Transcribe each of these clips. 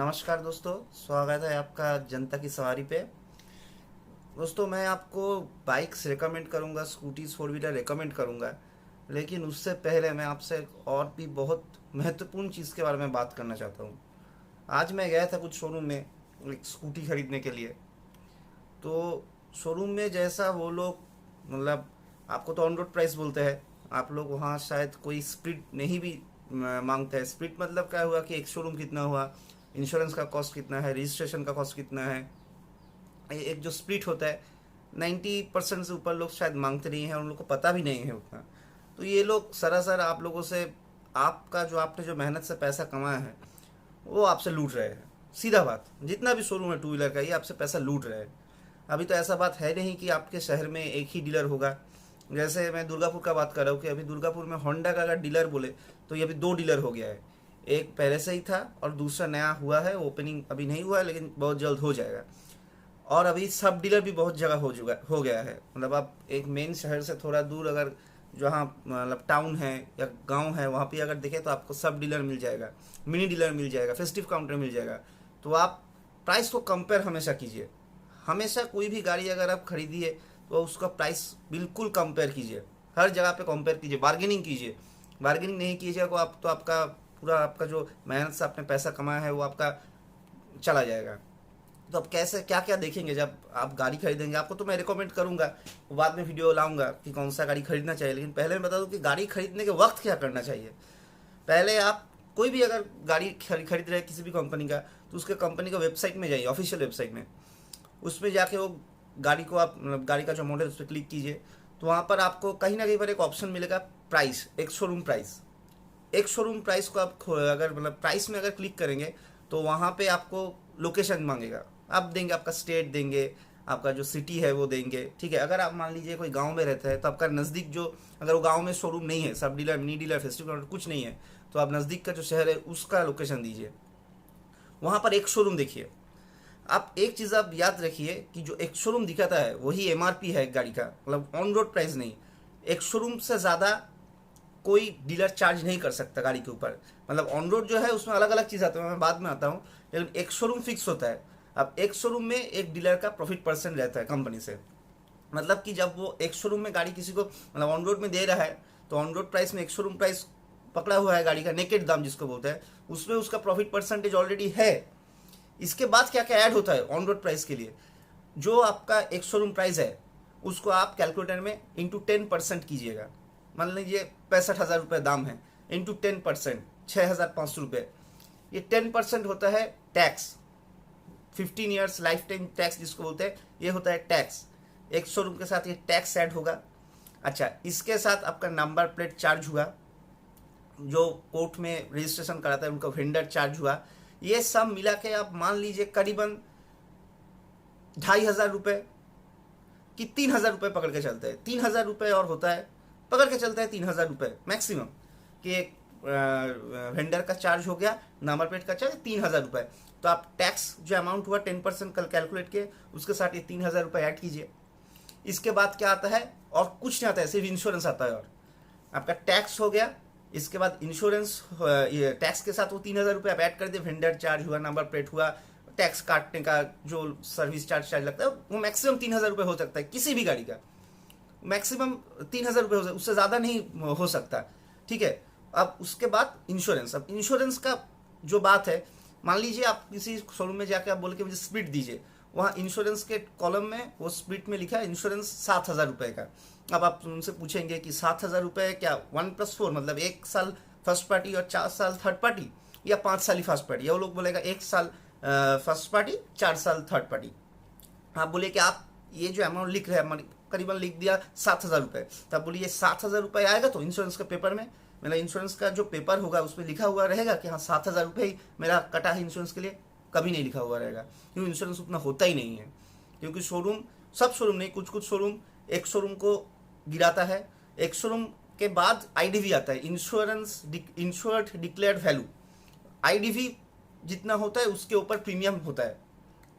नमस्कार दोस्तों, स्वागत है आपका जनता की सवारी पे। दोस्तों, मैं आपको बाइक्स रिकमेंड करूंगा, स्कूटीज फोर व्हीलर रिकमेंड करूंगा, लेकिन उससे पहले मैं आपसे एक और भी बहुत महत्वपूर्ण चीज़ के बारे में बात करना चाहता हूँ। आज मैं गया था कुछ शोरूम में एक स्कूटी खरीदने के लिए। तो शोरूम में जैसा वो लोग, मतलब आपको तो ऑन रोड प्राइस बोलते हैं, आप लोग वहाँ शायद कोई स्प्लिट नहीं भी मांगते हैं। स्प्लिट मतलब क्या हुआ कि एक शोरूम कितना हुआ, इंश्योरेंस का कॉस्ट कितना है, रजिस्ट्रेशन का कॉस्ट कितना है। एक जो स्प्लिट होता है 90% से ऊपर लोग शायद मांगते नहीं हैं, उन लोग को पता भी नहीं है उतना। तो ये लोग सरासर आप लोगों से, आपका जो आपने जो मेहनत से पैसा कमाया है वो आपसे लूट रहे हैं। सीधा बात, जितना भी शोरूम है टू व्हीलर का, ये आपसे पैसा लूट रहे हैं। अभी तो ऐसा बात है नहीं कि आपके शहर में एक ही डीलर होगा। जैसे मैं दुर्गापुर का बात कर रहा हूँ कि अभी दुर्गापुर में होंडा का अगर डीलर बोले तो ये अभी दो डीलर हो गया है। एक पहले से ही था और दूसरा नया हुआ है, ओपनिंग अभी नहीं हुआ है लेकिन बहुत जल्द हो जाएगा। और अभी सब डीलर भी बहुत जगह हो गया है। मतलब आप एक मेन शहर से थोड़ा दूर अगर जहाँ मतलब टाउन है या गांव है वहाँ पे अगर देखें तो आपको सब डीलर मिल जाएगा, मिनी डीलर मिल जाएगा, फेस्टिव काउंटर मिल जाएगा। तो आप प्राइस को कंपेयर हमेशा कीजिए। हमेशा कोई भी गाड़ी अगर आप खरीदिए तो उसका प्राइस बिल्कुल कंपेयर कीजिए, हर जगह पे कंपेयर कीजिए, बार्गेनिंग कीजिए। बार्गेनिंग नहीं कीजिएगा तो आप तो आपका पूरा आपका जो मेहनत से आपने पैसा कमाया है वो आपका चला जाएगा। तो अब कैसे क्या क्या देखेंगे जब आप गाड़ी खरीदेंगे? आपको तो मैं रिकमेंड करूंगा, वो बाद में वीडियो लाऊंगा कि कौन सा गाड़ी खरीदना चाहिए, लेकिन पहले मैं बता दूं कि गाड़ी खरीदने के वक्त क्या करना चाहिए। पहले आप कोई भी अगर गाड़ी खरीद रहे हैं किसी भी कंपनी का, तो उसके कंपनी का वेबसाइट में जाइए, ऑफिशियल वेबसाइट में। उसमें जाके वो गाड़ी को आप मतलब गाड़ी का जो मॉडल उस पर क्लिक कीजिए। तो वहाँ पर आपको कहीं ना कहीं पर एक ऑप्शन मिलेगा, प्राइस, एक शोरूम प्राइस। एक शोरूम प्राइस को आप अगर मतलब प्राइस में अगर क्लिक करेंगे तो वहाँ पे आपको लोकेशन मांगेगा। आप देंगे, आपका स्टेट देंगे, आपका जो सिटी है वो देंगे। ठीक है, अगर आप मान लीजिए कोई गांव में रहता है तो आपका नज़दीक जो, अगर वो गांव में शोरूम नहीं है, सब डीलर, मिनी डीलर, फेस्टिवल कुछ नहीं है, तो आप नज़दीक का जो शहर है उसका लोकेशन दीजिए। वहाँ पर एक शोरूम देखिए। आप एक चीज़ आप याद रखिए कि जो एक शोरूम दिखाता है वही एमआरपी है एक गाड़ी का, मतलब ऑन रोड प्राइस नहीं। एक शोरूम से ज़्यादा कोई डीलर चार्ज नहीं कर सकता गाड़ी के ऊपर। मतलब ऑन रोड जो है उसमें अलग अलग चीज़ आते हैं, मैं बाद में आता हूँ, लेकिन एक शोरूम फिक्स होता है। अब एक शोरूम में एक डीलर का प्रॉफिट परसेंट रहता है कंपनी से। मतलब कि जब वो एक शोरूम में गाड़ी किसी को मतलब ऑन रोड में दे रहा है, तो ऑन रोड प्राइस में एक शोरूम प्राइस पकड़ा हुआ है गाड़ी का, नेकेड दाम जिसको बोलते हैं, उसमें उसका प्रॉफिट परसेंटेज ऑलरेडी है। इसके बाद क्या क्या ऐड होता है ऑन रोड प्राइस के लिए, जो आपका एक शोरूम प्राइस है उसको आप कैलकुलेटर में इंटू 10% कीजिएगा। मान लीजिए 65,000 रुपये दाम है, इंटू 10%, 6,500 रुपये। ये 10% होता है tax, 15 years life time tax जिसको बोलते हैं, ये होता है टैक्स। एक शोरूम के साथ ये टैक्स ऐड होगा। अच्छा, इसके साथ आपका नंबर प्लेट चार्ज हुआ, जो कोर्ट में रजिस्ट्रेशन कराता है उनका वेंडर चार्ज हुआ। ये सब मिला के आप मान लीजिए करीबन 2,500 रुपये कि 3,000 रुपये पकड़ के चलते हैं। 3,000 रुपये और होता है, पकड़ के चलते हैं 3,000 रुपये मैक्सिमम, कि एक वेंडर का चार्ज हो गया, नंबर प्लेट का चार्ज 3,000 रुपये। तो आप टैक्स जो अमाउंट हुआ 10% कल कैलकुलेट किए, उसके साथ ये 3,000 रुपये ऐड कीजिए। इसके बाद क्या आता है? और कुछ नहीं आता है, सिर्फ इंश्योरेंस आता है। और आपका टैक्स हो गया, इसके बाद इंश्योरेंस, ये टैक्स के साथ वो 3,000 रुपये आप ऐड कर दिए, वेंडर चार्ज हुआ, नंबर प्लेट हुआ, टैक्स काटने का जो सर्विस चार्ज लगता है वो मैक्सिमम 3,000 रुपये हो सकता है किसी भी गाड़ी का। मैक्सिमम 3,000 रुपये हो सकता है, उससे ज़्यादा नहीं हो सकता। ठीक है, अब उसके बाद इंश्योरेंस। अब इंश्योरेंस का जो बात है, मान लीजिए आप किसी शोरूम में जाकर आप बोले कि मुझे स्प्लिट दीजिए, वहाँ इंश्योरेंस के कॉलम में वो स्प्लिट में लिखा है इंश्योरेंस 7,000 रुपये का। अब आप उनसे पूछेंगे कि 7,000 रुपये क्या 1+4, मतलब 1 साल फर्स्ट पार्टी और 4 साल थर्ड पार्टी, या 5 साल ही फर्स्ट पार्टी? या वो लोग बोलेगा 1 साल फर्स्ट पार्टी, 4 साल थर्ड पार्टी। आप बोले कि आप ये जो अमाउंट लिख रहे हैं, करीबन लिख दिया 7,000 रुपये, तब बोलिए ये 7,000 रुपये आएगा तो इंश्योरेंस के पेपर में, मेरा इंश्योरेंस का जो पेपर होगा उसमें लिखा हुआ रहेगा कि हाँ 7,000 रुपये ही मेरा कटा है इंश्योरेंस के लिए? कभी नहीं लिखा हुआ रहेगा, क्योंकि इंश्योरेंस उतना होता ही नहीं है। क्योंकि शोरूम, सब शोरूम नहीं, कुछ कुछ शोरूम एक शोरूम को गिराता है, एक शोरूम के बाद आईडीवी आता है, insurance insured declared value. IDV जितना होता है उसके ऊपर प्रीमियम होता है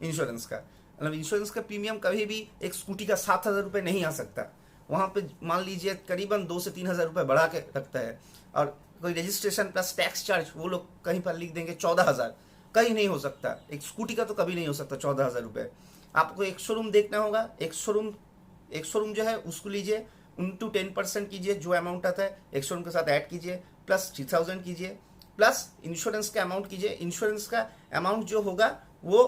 इंश्योरेंस का। मतलब इंश्योरेंस का प्रीमियम कभी भी एक स्कूटी का 7,000 रुपये नहीं आ सकता। वहाँ पे मान लीजिए करीबन 2 से 3 हज़ार रुपये बढ़ा के रखता है। और कोई रजिस्ट्रेशन प्लस टैक्स चार्ज वो लोग कहीं पर लिख देंगे 14,000, कहीं नहीं हो सकता, एक स्कूटी का तो कभी नहीं हो सकता 14,000 रुपये। आपको एक शोरूम देखना होगा, एक शोरूम जो है उसको लीजिए, इंटू 10% कीजिए, जो अमाउंट आता है एक शोरूम के साथ ऐड कीजिए, प्लस 3,000 कीजिए, प्लस इंश्योरेंस का अमाउंट कीजिए। इंश्योरेंस का अमाउंट जो होगा वो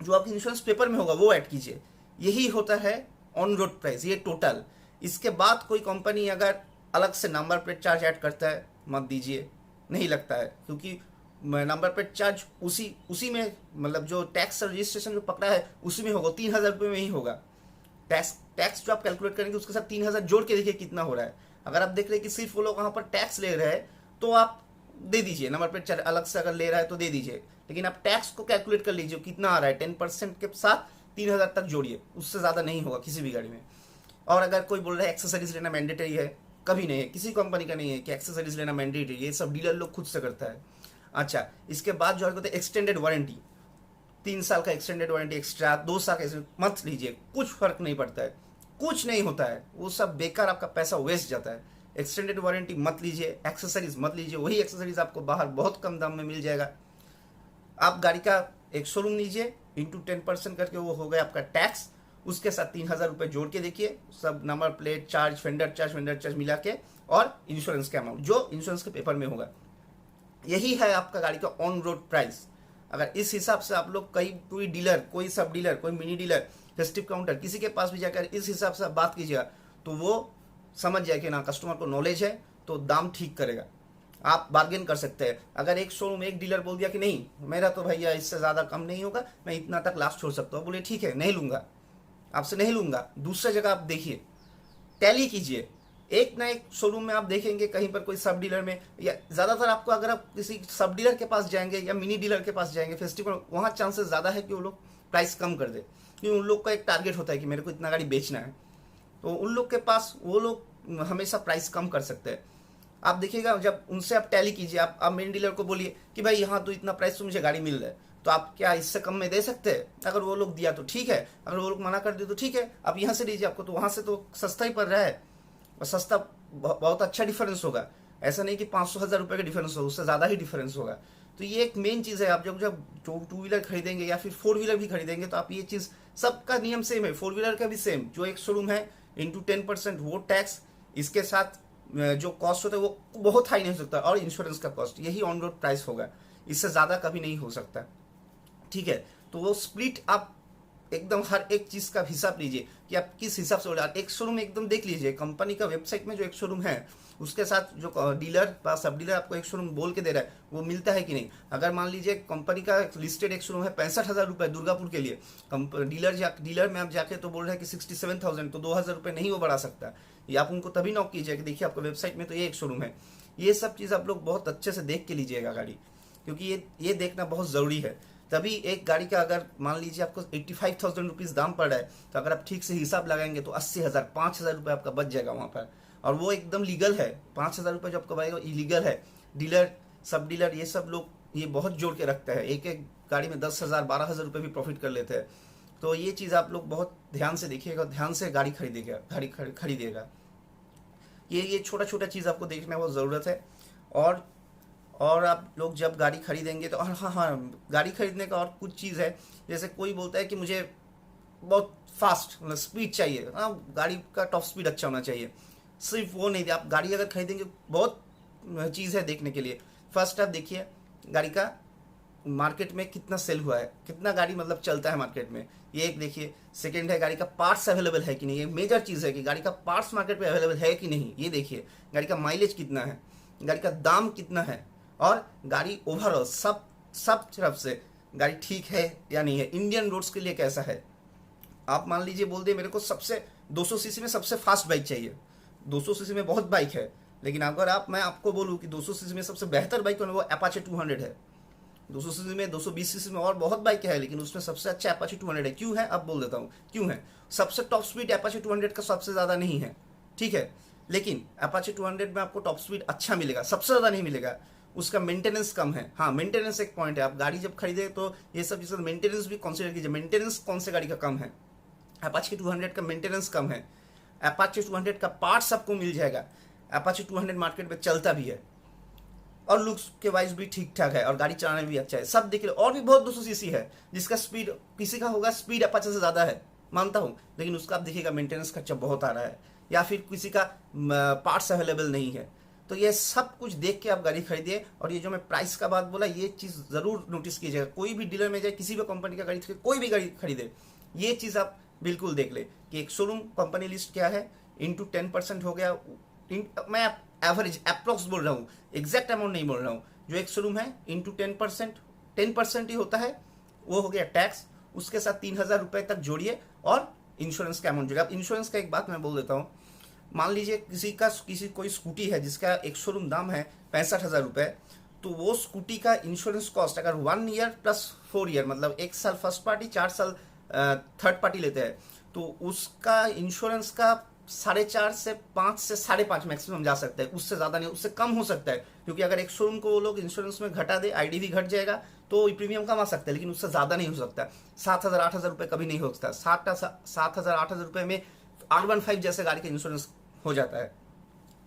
जो आपके इंश्योरेंस पेपर में होगा वो ऐड कीजिए। यही होता है ऑन रोड प्राइस, ये टोटल। इसके बाद कोई कंपनी अगर अलग से नंबर प्लेट चार्ज ऐड करता है मत दीजिए, नहीं लगता है, क्योंकि नंबर प्लेट चार्ज उसी में मतलब जो टैक्स रजिस्ट्रेशन जो पकड़ा है उसी में होगा, 3,000 रुपये में ही होगा। टैक्स जो आप कैलकुलेट करेंगे उसके साथ 3,000 जोड़ के देखिए कितना हो रहा है। अगर आप देख रहे हैं कि सिर्फ वो लोग वहाँ पर टैक्स ले रहे हैं तो आप दे दीजिए, नंबर प्लेट चार्ज अलग से अगर ले रहा है तो दे दीजिए, लेकिन आप टैक्स को कैलकुलेट कर लीजिए कितना आ रहा है, 10% के साथ 3,000 तक जोड़िए, उससे ज़्यादा नहीं होगा किसी भी गाड़ी में। और अगर कोई बोल रहा है एक्सेसरीज लेना मैंडेटरी है, कभी नहीं है, किसी कंपनी का नहीं है कि एक्सेसरीज लेना मैंडेटरी, ये सब डीलर लोग खुद से करता है। अच्छा, इसके बाद जो है एक्सटेंडेड वारंटी, 3 साल का एक्सटेंडेड वारंटी एक्स्ट्रा, 2 साल का मत लीजिए, कुछ फर्क नहीं पड़ता है, कुछ नहीं होता है, वो सब बेकार, आपका पैसा वेस्ट जाता है। एक्सटेंडेड वारंटी मत लीजिए, एक्सेसरीज मत लीजिए, वही एक्सेसरीज आपको बाहर बहुत कम दाम में मिल जाएगा। आप गाड़ी का एक शोरूम लीजिए, इंटू 10% करके वो हो गया आपका टैक्स, उसके साथ 3,000 रुपये जोड़ के देखिए, सब number plate charge, vendor charge मिला के, और इंश्योरेंस का अमाउंट जो इंश्योरेंस के पेपर में होगा। यही है आपका गाड़ी का ऑन रोड प्राइस। अगर इस हिसाब से आप लोग कोई डीलर, कोई सब डीलर, कोई मिनी डीलर, फेस्टिव काउंटर, किसी के पास भी जाकर इस हिसाब से आप बात कीजिएगा तो वो समझ जाए कि ना कस्टमर को नॉलेज है, तो दाम ठीक करेगा, आप बार्गेन कर सकते हैं। अगर एक शोरूम, एक डीलर बोल दिया कि नहीं मेरा तो भैया इससे ज़्यादा कम नहीं होगा, मैं इतना तक लास्ट छोड़ सकता हूँ, बोले ठीक है नहीं लूँगा, आपसे नहीं लूँगा, दूसरे जगह आप देखिए, टैली कीजिए। एक ना एक शोरूम में आप देखेंगे कहीं पर कोई सब डीलर में, या ज़्यादातर आपको अगर आप किसी सब डीलर के पास जाएंगे या मिनी डीलर के पास जाएंगे फेस्टिवल, वहाँ चांसेस ज़्यादा है कि वो लोग प्राइस कम कर दे, क्योंकि उन लोग का एक टारगेट होता है कि मेरे को इतना गाड़ी बेचना है, तो उन लोग के पास वो लोग हमेशा प्राइस कम कर सकते हैं। आप देखिएगा जब उनसे आप टैली कीजिए, आप मेन डीलर को बोलिए कि भाई यहाँ तो इतना प्राइस तो मुझे गाड़ी मिल रहा है, तो आप क्या इससे कम में दे सकते हैं? अगर वो लोग दिया तो ठीक है, अगर वो लोग मना कर दिए तो ठीक है, आप यहाँ से लीजिए, आपको तो वहाँ से तो सस्ता ही पड़ रहा है, और सस्ता बहुत अच्छा डिफरेंस होगा। ऐसा नहीं कि 500,000 रुपये का डिफरेंस होगा, उससे ज़्यादा ही डिफरेंस होगा। तो ये एक मेन चीज़ है, आप जब टू व्हीलर खरीदेंगे या फिर 4 व्हीलर भी खरीदेंगे तो आप ये चीज़, सबका नियम सेम है, 4 व्हीलर का भी सेम, जो एक शोरूम है इंटू 10% वो टैक्स, इसके साथ जो कॉस्ट होता है वो बहुत हाई नहीं हो सकता, और इंश्योरेंस का कॉस्ट, यही ऑन रोड प्राइस होगा, इससे ज़्यादा कभी नहीं हो सकता। ठीक है, तो वो स्प्लिट आप एकदम हर एक चीज़ का हिसाब लीजिए कि आप किस हिसाब से, एक शोरूम एकदम देख लीजिए, कंपनी का वेबसाइट में जो एक शोरूम है उसके साथ जो डीलर या सब डीलर आपको एक शोरूम बोल के दे रहा है वो मिलता है कि नहीं। अगर मान लीजिए कंपनी का लिस्टेड एक शोरूम है 65,000 रुपये दुर्गापुर के लिए, डीलर में आप जाके तो बोल रहे हैं कि 67,000, तो 2,000 रुपये नहीं वो बढ़ा सकता। ये आप उनको तभी नॉक कीजिए कि देखिए आपको वेबसाइट में तो ये एक शोरूम है। ये सब चीज़ आप लोग बहुत अच्छे से देख के लीजिएगा गाड़ी, क्योंकि ये देखना बहुत ज़रूरी है। तभी एक गाड़ी का अगर मान लीजिए आपको 85,000 रुपीज़ दाम पड़ रहा है, तो अगर आप ठीक से हिसाब लगाएंगे तो 80,000, 5,000 रुपये आपका बच जाएगा वहाँ पर, और वो एकदम लीगल है। 5,000 रुपये जो आपको बचेगा इलीगल है। डीलर, सब डीलर, ये सब लोग ये बहुत जोड़ के रखते हैं, एक एक गाड़ी में 10,000, 12,000 रुपये भी प्रॉफिट कर लेते हैं। तो ये चीज़ आप लोग बहुत ध्यान से देखिएगा, ध्यान से गाड़ी खरीदिएगा। ये छोटा छोटा चीज़ आपको देखना बहुत ज़रूरत है। और आप लोग जब गाड़ी खरीदेंगे तो हाँ, गाड़ी खरीदने का और कुछ चीज़ है, जैसे कोई बोलता है कि मुझे बहुत फास्ट मतलब स्पीड चाहिए, हाँ गाड़ी का टॉप स्पीड अच्छा होना चाहिए, सिर्फ वो नहीं, आप गाड़ी अगर खरीदेंगे बहुत चीज़ है देखने के लिए। फर्स्ट आप देखिए गाड़ी का मार्केट में कितना सेल हुआ है, कितना गाड़ी मतलब चलता है मार्केट में, ये एक देखिए। सेकंड है गाड़ी का पार्ट्स अवेलेबल है कि नहीं, ये मेजर चीज़ है कि गाड़ी का पार्ट्स मार्केट में अवेलेबल है कि नहीं, ये देखिए। गाड़ी का माइलेज कितना है, गाड़ी का दाम कितना है, और गाड़ी ओवरऑल सब तरफ से गाड़ी ठीक है या नहीं है, इंडियन रोड्स के लिए कैसा है। आप मान लीजिए बोल दे मेरे को सबसे 200 सीसी में सबसे फास्ट बाइक चाहिए, 200 सीसी में बहुत बाइक है, लेकिन अगर मैं आपको बोलूँ कि 200 सीसी में सबसे बेहतर बाइक वो अपाचे 200 है। 200 सीसी में, 220 सीसी में और बहुत बाइक है, लेकिन उसमें सबसे अच्छा अपाचे 200 है। क्यों है अब बोल देता हूँ क्यों है। सबसे टॉप स्पीड अपाचे 200 का सबसे ज़्यादा नहीं है, ठीक है, लेकिन अपाचे 200 में आपको टॉप स्पीड अच्छा मिलेगा, सबसे ज़्यादा नहीं मिलेगा, उसका मेंटेनेंस कम है। हाँ, मेंटेनेंस एक पॉइंट है, आप गाड़ी जब खरीदे तो ये सब चीज़ें मेंटेनेंस भी कंसीडर कीजिए। मेंटेनेंस कौन से गाड़ी का कम है, अपाचे 200 का मेंटेनेंस कम है। अपाचे 200 का पार्ट्स आपको मिल जाएगा, अपाचे 200 मार्केट में चलता भी है। और लुक्स के वाइज भी ठीक ठाक है और गाड़ी चलाने में भी अच्छा है, सब देख लो। और भी बहुत 200 सीसी है जिसका स्पीड, किसी का होगा स्पीड 50 से ज़्यादा है मानता हूँ, लेकिन उसका आप देखिएगा मेंटेनेंस खर्चा बहुत आ रहा है, या फिर किसी का पार्ट्स अवेलेबल नहीं है। तो ये सब कुछ देख के आप गाड़ी खरीदिए। और ये जो मैं प्राइस का बात बोला, ये चीज़ ज़रूर नोटिस कीजिएगा। कोई भी डीलर में जाए, किसी भी कंपनी का गाड़ी, कोई भी गाड़ी खरीदे, ये चीज़ आप बिल्कुल देख ले कि एक शोरूम कंपनी लिस्ट क्या है, इंटू 10% हो गया। मैं एवरेज अप्रोक्स बोल रहा हूँ, एग्जैक्ट अमाउंट नहीं बोल रहा हूँ। जो एक शोरूम है इंटू 10%, 10% ही होता है, वो हो गया टैक्स। उसके साथ 3,000 रुपये तक जोड़िए और इंश्योरेंस का अमाउंट जोड़िए। अब इंश्योरेंस का एक बात मैं बोल देता हूँ, मान लीजिए किसी कोई स्कूटी है जिसका एक शोरूम दाम है 65,000 रुपये, तो वो स्कूटी का इंश्योरेंस कॉस्ट अगर 1 ईयर प्लस 4 ईयर, मतलब 1 साल फर्स्ट पार्टी, 4 साल थर्ड पार्टी लेते हैं, तो उसका इंश्योरेंस का 4.5 से 5 से 5.5 मैक्सिमम जा सकता है, उससे ज़्यादा नहीं, उससे कम हो सकता है। क्योंकि अगर एक शोरूम को वो लोग इंश्योरेंस में घटा दे, आईडी भी घट जाएगा, तो प्रीमियम कम आ सकता है, लेकिन उससे ज़्यादा नहीं हो सकता। 7,000 8,000 रुपये कभी नहीं हो सकता। 7,000 8,000 रुपये में R15 जैसे गाड़ी का इंश्योरेंस हो जाता है।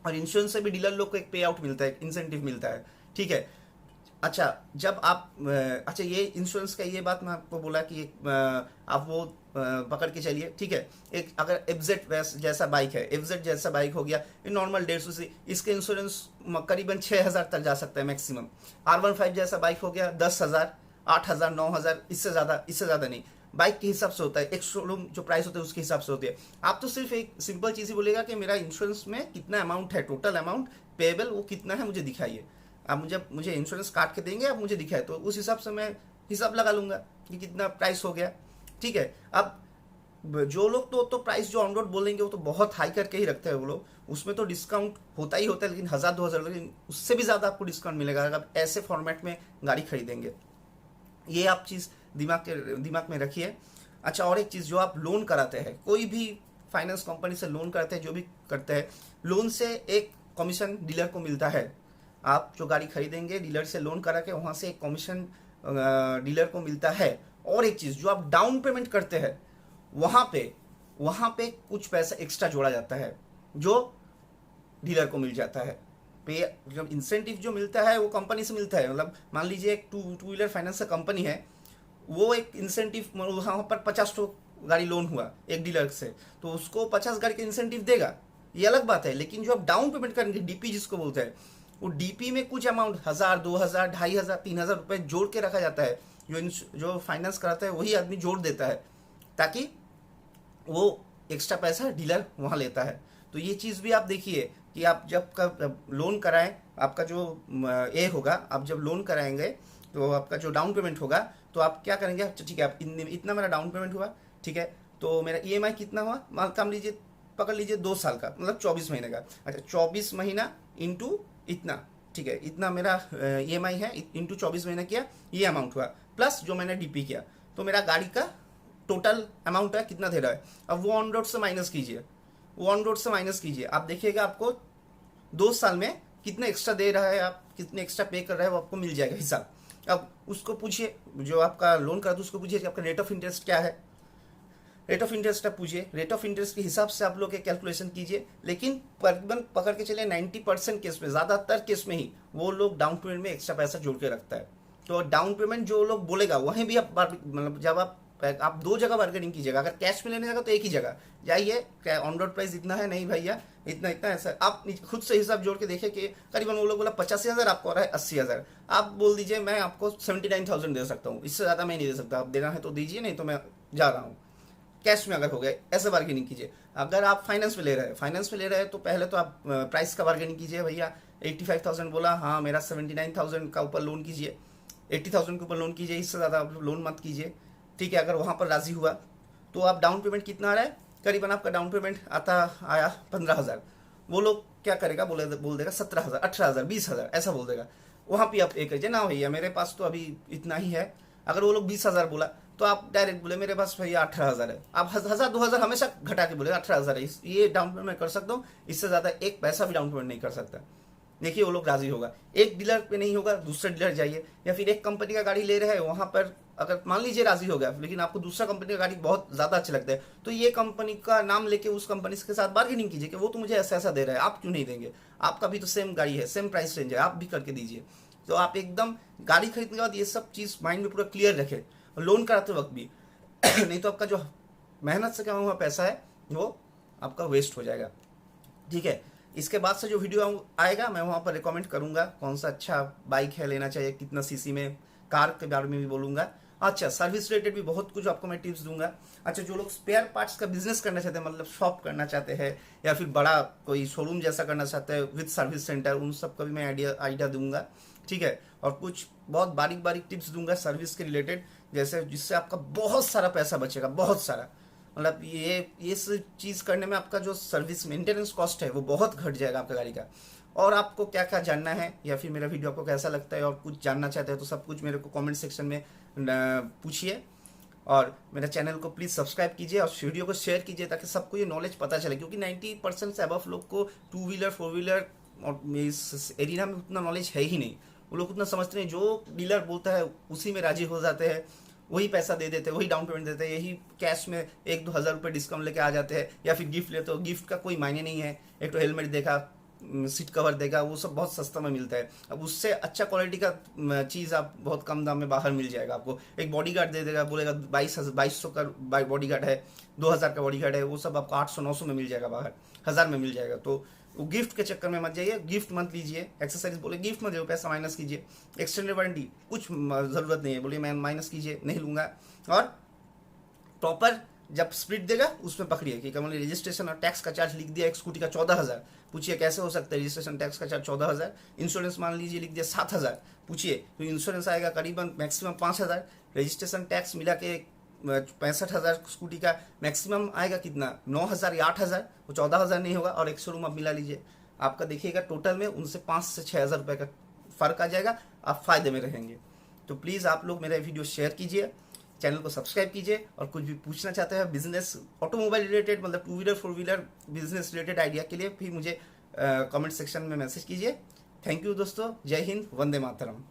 और इंश्योरेंस से भी डीलर लोग को एक पे आउट मिलता है, इंसेंटिव मिलता है, ठीक है। अच्छा, जब आप अच्छा, ये इंश्योरेंस का ये बात मैं आपको बोला कि आप वो पकड़ के चलिए, ठीक है। एक अगर एफजेड जैसा बाइक है, एफजेड जैसा बाइक हो गया, ये नॉर्मल 150 से, इसके इंश्योरेंस करीबन 6,000 तक जा सकता है मैक्सिमम। R15 जैसा बाइक हो गया 10,000, 8,000, 9,000, इससे ज़्यादा नहीं। बाइक के हिसाब से होता है, एक शोरूम जो प्राइस होता है उसके हिसाब से होती है। आप तो सिर्फ एक सिंपल चीज़ ही बोलेगा कि मेरा इंश्योरेंस में कितना अमाउंट है, टोटल अमाउंट पेएबल वो कितना है मुझे दिखाइए। आप मुझे इंश्योरेंस काट के देंगे, आप मुझे दिखाए, तो उस हिसाब से मैं हिसाब लगा लूंगा कि कितना प्राइस हो गया, ठीक है। अब जो लोग तो प्राइस जो ऑन रोड बोलेंगे वो तो बहुत हाई करके ही रखते हैं वो लोग, उसमें तो डिस्काउंट होता ही होता है, लेकिन 1,000 2,000, लेकिन उससे भी ज़्यादा आपको डिस्काउंट मिलेगा अगर आप ऐसे फॉर्मेट में गाड़ी खरीदेंगे। ये आप चीज़ दिमाग में रखिए। अच्छा, और एक चीज़, जो आप लोन कराते हैं, कोई भी फाइनेंस कंपनी से लोन करते हैं, जो भी करते हैं, लोन से एक कमीशन डीलर को मिलता है। आप जो गाड़ी खरीदेंगे, डीलर से लोन करा के वहाँ से एक कमीशन डीलर को मिलता है। और एक चीज़, जो आप डाउन पेमेंट करते हैं, वहाँ पे कुछ पैसा एक्स्ट्रा जोड़ा जाता है जो डीलर को मिल जाता है। पे जब इंसेंटिव जो मिलता है वो कंपनी से मिलता है, मतलब मान लीजिए एक टू व्हीलर फाइनेंस का कंपनी है, वो एक इंसेंटिव, वहाँ पर 50 तो गाड़ी लोन हुआ एक डीलर से, तो उसको 50 गाड़ी का इंसेंटिव देगा, ये अलग बात है। लेकिन जो आप डाउन पेमेंट करेंगे, डीपी जिसको बोलते हैं, वो डीपी में कुछ अमाउंट 1,000 2,000 2,500 3,000 रुपये जोड़ के रखा जाता है। जो फाइनेंस कराता है वही आदमी जोड़ देता है, ताकि वो एक्स्ट्रा पैसा डीलर वहाँ लेता है। तो ये चीज़ भी आप देखिए कि आप जब लोन कराएं, आपका जो ये होगा, आप जब लोन कराएंगे तो आपका जो डाउन पेमेंट होगा, तो आप क्या करेंगे, ठीक है, आप इतना मेरा डाउन पेमेंट हुआ, ठीक है, तो मेरा ईएमआई कितना हुआ, मान लीजिए पकड़ लीजिए 2 साल का, मतलब 24 महीने का। अच्छा, 24 महीना इंटू इतना, ठीक है, इतना मेरा ईएमआई है, इंटू 24 महीना किया, ये अमाउंट हुआ, प्लस जो मैंने डीपी किया, तो मेरा गाड़ी का टोटल अमाउंट है कितना दे रहा है। अब वो ऑन रोड से माइनस कीजिए, आप देखिएगा आपको 2 साल में कितने एक्स्ट्रा दे रहा है, आप कितने एक्स्ट्रा पे कर रहे हैं, वो आपको मिल जाएगा हिसाब। अब उसको पूछिए, जो आपका लोन करता है उसको पूछिए कि आपका रेट ऑफ इंटरेस्ट क्या है, रेट ऑफ इंटरेस्ट आप पूछिए, रेट ऑफ इंटरेस्ट के हिसाब से आप लोग कैलकुलेशन कीजिए। लेकिन तकरीबन पकड़ के चलिए 90% केस में, ज़्यादातर केस में ही वो लोग डाउन पेमेंट में एक्स्ट्रा पैसा जोड़ के रखता है। तो डाउन पेमेंट जो लोग बोलेगा वहीं भी आप, मतलब जब आप 2 जगह बार्गेनिंग कीजिएगा। अगर कैश में लेने जाएगा तो एक ही जगह जाइए, ऑन रोड प्राइस इतना है, नहीं भैया इतना ऐसा, आप खुद से हिसाब जोड़ के देखिए कि करीबन वो लोग बोला 85,000, आपको आ रहा है 80,000, आप बोल दीजिए मैं आपको 79,000 दे सकता हूँ, इससे ज़्यादा मैं नहीं दे सकता, आप देना है तो दीजिए, नहीं तो मैं जा रहा हूँ। कैश में अगर हो गया, ऐसे बार्गेनिंग कीजिए। अगर आप फाइनेंस में ले रहे हैं तो पहले तो आप प्राइस का बार्गेनिंग कीजिए। भैया 85,000 बोला, हाँ मेरा 79,000 का ऊपर लोन कीजिए, 80,000 के ऊपर लोन कीजिए, इससे ज़्यादा आप लोन मत कीजिए, ठीक है। अगर वहाँ पर राजी हुआ तो आप डाउन पेमेंट कितना आ रहा है, करीबन आपका डाउन पेमेंट आया 15,000, वो लोग क्या करेगा, बोल देगा 17,000 18,000 20,000 ऐसा बोल देगा। वहाँ पे आप एक कीजिए ना, भैया मेरे पास तो अभी इतना ही है। अगर वो लोग 20,000 बोला तो आप डायरेक्ट बोले मेरे पास भैया 18,000 है, आप 1,000 2,000 हमेशा घटा के बोले 18,000 है, ये डाउन पेमेंट कर सकता हूँ, इससे ज़्यादा एक पैसा भी डाउन पेमेंट नहीं कर सकता। देखिए वो लोग राजी होगा। एक डीलर पे नहीं होगा, दूसरे डीलर जाइए, या फिर एक कंपनी का गाड़ी ले रहे हैं, वहां पर अगर मान लीजिए राजी हो गया, लेकिन आपको दूसरा कंपनी का गाड़ी बहुत ज्यादा अच्छा लगता है, तो ये कंपनी का नाम लेके उस कंपनी के साथ बार्गेनिंग कीजिए कि वो तो मुझे ऐसा ऐसा दे रहा है, आप क्यों नहीं देंगे, आपका भी तो सेम गाड़ी है, सेम प्राइस रेंज है, आप भी करके दीजिए। तो आप एकदम गाड़ी खरीदने के बाद ये सब चीज माइंड में पूरा क्लियर रखें, और लोन कराते वक्त भी नहीं तो आपका जो मेहनत से कमा हुआ पैसा है वो आपका वेस्ट हो जाएगा। ठीक है, इसके बाद से जो वीडियो आएगा मैं वहाँ पर रिकमेंड करूंगा कौन सा अच्छा बाइक है, लेना चाहिए, कितना सीसी में, कार के बारे में भी बोलूंगा। अच्छा, सर्विस रिलेटेड भी बहुत कुछ आपको मैं टिप्स दूंगा। अच्छा, जो लोग स्पेयर पार्ट्स का बिजनेस करना चाहते हैं, मतलब शॉप करना चाहते हैं या फिर बड़ा कोई शोरूम जैसा करना चाहते हैं विद सर्विस सेंटर, उन सब का भी मैं आइडिया दूंगा। ठीक है, और कुछ बहुत बारीक बारीक टिप्स दूंगा सर्विस के रिलेटेड, जैसे जिससे आपका बहुत सारा पैसा बचेगा, बहुत सारा, मतलब ये चीज़ करने में आपका जो सर्विस मेंटेनेंस कॉस्ट है वो बहुत घट जाएगा आपका गाड़ी का। और आपको क्या क्या जानना है या फिर मेरा वीडियो आपको कैसा लगता है और कुछ जानना चाहते हैं तो सब कुछ मेरे को कमेंट सेक्शन में पूछिए, और मेरे चैनल को प्लीज़ सब्सक्राइब कीजिए और वीडियो को शेयर कीजिए ताकि सबको ये नॉलेज पता चले, क्योंकि 90% से अबव लोग को 2 व्हीलर 4 व्हीलर और इस एरिया में उतना नॉलेज है ही नहीं। वो लोग उतना समझते नहीं, जो डीलर बोलता है उसी में राजी हो जाते हैं, वही पैसा दे देते हैं, वही डाउन पेमेंट देते हैं, यही कैश में 1-2 हज़ार रुपये डिस्काउंट लेके आ जाते हैं, या फिर गिफ्ट लेते हो, गिफ्ट का कोई मायने नहीं है। एक तो हेलमेट देखा, सीट कवर देगा, वो सब बहुत सस्ता में मिलता है। अब उससे अच्छा क्वालिटी का चीज़ आप बहुत कम दाम में बाहर मिल जाएगा आपको। एक बॉडी गार्ड दे देगा, बोलेगा 2200 का बॉडी गार्ड है, 2000 का बॉडी गार्ड है, वो सब आपको 800-900 में मिल जाएगा बाहर, 1000 में मिल जाएगा। तो वो गिफ्ट के चक्कर में मत जाइए, गिफ्ट मत लीजिए, एक्सेसरीज बोले गिफ्ट मत दो, पैसा माइनस कीजिए। एक्सटेंडेड वारंटी कुछ ज़रूरत नहीं है, बोलिए मैं माइनस कीजिए, नहीं लूँगा। और प्रॉपर जब स्प्लिट देगा उसमें पकड़िए कि कमल रजिस्ट्रेशन और टैक्स का चार्ज लिख दिया एक स्कूटी का 14,000, पूछिए कैसे हो सकता है रजिस्ट्रेशन टैक्स का चार्ज 14,000, इंश्योरेंस मान लीजिए लिख दिया 7,000, पूछिए तो इंश्योरेंस आएगा करीबन मैक्सिमम 5,000, रजिस्ट्रेशन टैक्स मिला के 65,000 स्कूटी का मैक्सिमम आएगा कितना, 9,000 या 8,000, वो 14,000 नहीं होगा। और एक शोरूम आप मिला लीजिए, आपका देखिएगा टोटल में उनसे 5 से 6,000 रुपये का फर्क आ जाएगा, आप फायदे में रहेंगे। तो प्लीज़ आप लोग मेरा वीडियो शेयर कीजिए, चैनल को सब्सक्राइब कीजिए, और कुछ भी पूछना चाहते हैं बिजनेस ऑटोमोबाइल रिलेटेड, मतलब 2 wheeler 4 wheeler business related idea के लिए भी मुझे कमेंट सेक्शन में मैसेज कीजिए। थैंक यू दोस्तों, जय हिंद, वंदे मातरम।